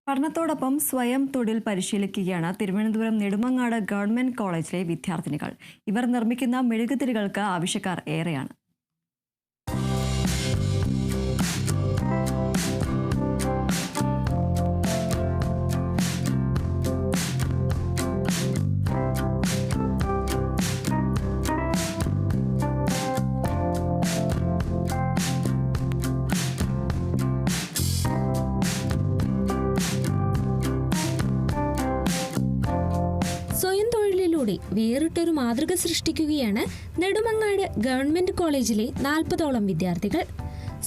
പഠനത്തോടൊപ്പം സ്വയം തൊഴിൽ പരിശീലിക്കുകയാണ് തിരുവനന്തപുരം നെടുമങ്ങാട് ഗവൺമെന്റ് കോളേജിലെ വിദ്യാർത്ഥിനികൾ. ഇവർ നിർമ്മിക്കുന്ന മെഴുകുതിരികൾക്ക് ആവശ്യക്കാർ ഏറെയാണ്. സ്വയം തൊഴിലിലൂടെ വേറിട്ടൊരു മാതൃക സൃഷ്ടിക്കുകയാണ് നെടുമങ്ങാട് ഗവൺമെന്റ് കോളേജിലെ 40ഓളം വിദ്യാർത്ഥികൾ.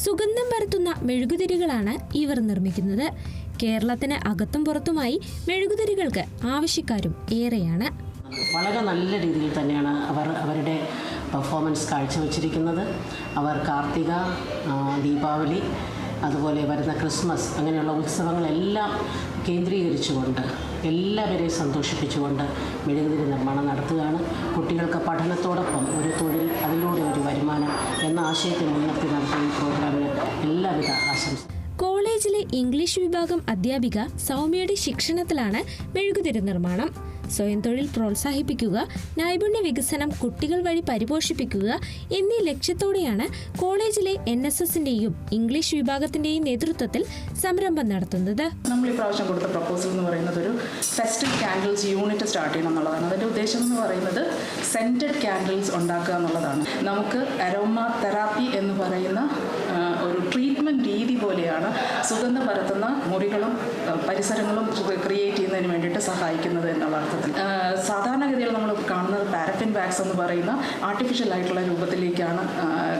സുഗന്ധം പരത്തുന്ന മെഴുകുതിരികളാണ് ഇവർ നിർമ്മിക്കുന്നത്. കേരളത്തിന് അകത്തും പുറത്തുമായി മെഴുകുതിരികൾക്ക് ആവശ്യക്കാരും ഏറെയാണ്. വളരെ നല്ല രീതിയിൽ തന്നെയാണ് അവരുടെ പെർഫോമൻസ് കാഴ്ചവെച്ചിരിക്കുന്നത്. അവർ കാർത്തിക, ദീപാവലി, അതുപോലെ വരുന്ന ക്രിസ്മസ് അങ്ങനെയുള്ള ഉത്സവങ്ങളെല്ലാം കേന്ദ്രീകരിച്ചുകൊണ്ട് എല്ലാവരെയും സന്തോഷിപ്പിച്ചുകൊണ്ട് മെഴുകുതിരി നിർമ്മാണം നടത്തുകയാണ്. കുട്ടികൾക്ക് പഠനത്തോടൊപ്പം ഒരു തൊഴിൽ, അതിലൂടെ ഒരു വരുമാനം എന്ന ആശയത്തെ മുൻനിർത്തി നടത്തുന്ന ഈ പ്രോഗ്രാമിന് എല്ലാവിധ ആശംസ. കോളേജിലെ ഇംഗ്ലീഷ് വിഭാഗം അധ്യാപിക സൗമ്യയുടെ ശിക്ഷണത്തിലാണ് മെഴുകുതിരി നിർമ്മാണം. സ്വയം തൊഴിൽ പ്രോത്സാഹിപ്പിക്കുക, നൈപുണ്യ വികസനം കുട്ടികൾ വഴി പരിപോഷിപ്പിക്കുക എന്നീ ലക്ഷ്യത്തോടെയാണ് കോളേജിലെ NSSന്റെയും ഇംഗ്ലീഷ് വിഭാഗത്തിന്റെയും നേതൃത്വത്തിൽ സംരംഭം നടത്തുന്നത്. നമ്മൾ ഈ പ്രാവശ്യം കൊടുത്ത പ്രപ്പോസൽ എന്ന് പറയുന്നത് ഒരു ഫെസ്റ്റീവ് കാൻഡിൽസ് യൂണിറ്റ് സ്റ്റാർട്ട് ചെയ്യണം എന്നുള്ളതാണ്. അതിൻ്റെ ഉദ്ദേശം എന്ന് പറയുന്നത് സെൻറ്റഡ് കാൻഡിൽസ് ഉണ്ടാക്കുക എന്നുള്ളതാണ്. നമുക്ക് അരോമ തെറാപ്പി എന്ന് പറയുന്ന ഒരു ട്രീറ്റ്മെൻറ്റ് രീതി പോലെയാണ് സുഗന്ധം പരത്തുന്ന മുറികളും പരിസരങ്ങളും ക്രിയേറ്റ് ചെയ്യുന്നതിന് വേണ്ടിയിട്ട് സഹായിക്കുന്നത് എന്നുള്ള അർത്ഥത്തിൽ. സാധാരണഗതിയിൽ നമ്മൾ കാണുന്നത് പാരഫിൻ വാക്സ് എന്ന് പറയുന്ന ആർട്ടിഫിഷ്യൽ ആയിട്ടുള്ള രൂപത്തിലേക്കാണ്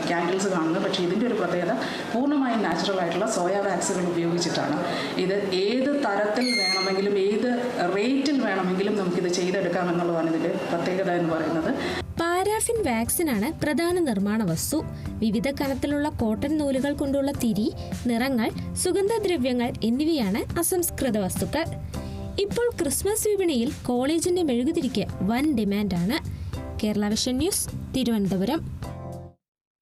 കാൻഡിൽസ് കാണുന്നത്. പക്ഷേ ഇതിൻ്റെ ഒരു പ്രത്യേകത പൂർണ്ണമായും നാച്ചുറൽ ആയിട്ടുള്ള സോയ വാക്സുകൾ ഉപയോഗിച്ചിട്ടാണ്. ഇത് ഏത് തരത്തിൽ വേണമെങ്കിലും ഏത് റേറ്റിൽ വേണമെങ്കിലും നമുക്കിത് ചെയ്തെടുക്കാമെന്നുള്ളതാണ് ഇതിൻ്റെ പ്രത്യേകത എന്ന് പറയുന്നത്. പാരാഫിൻ വാക്സിനാണ് പ്രധാന നിർമ്മാണ വസ്തു. വിവിധ കനത്തിലുള്ള കോട്ടൺ നൂലുകൾ കൊണ്ടുള്ള തിരി, നിറങ്ങൾ, സുഗന്ധദ്രവ്യങ്ങൾ എന്നിവയാണ് അസംസ്കൃത വസ്തുക്കൾ. ഇപ്പോൾ ക്രിസ്മസ് വിപണിയിൽ കോളേജിന്റെ മെഴുകുതിരിക്ക് വൻ ഡിമാൻഡാണ്. Kerala vision news, Thiruvananthapuram.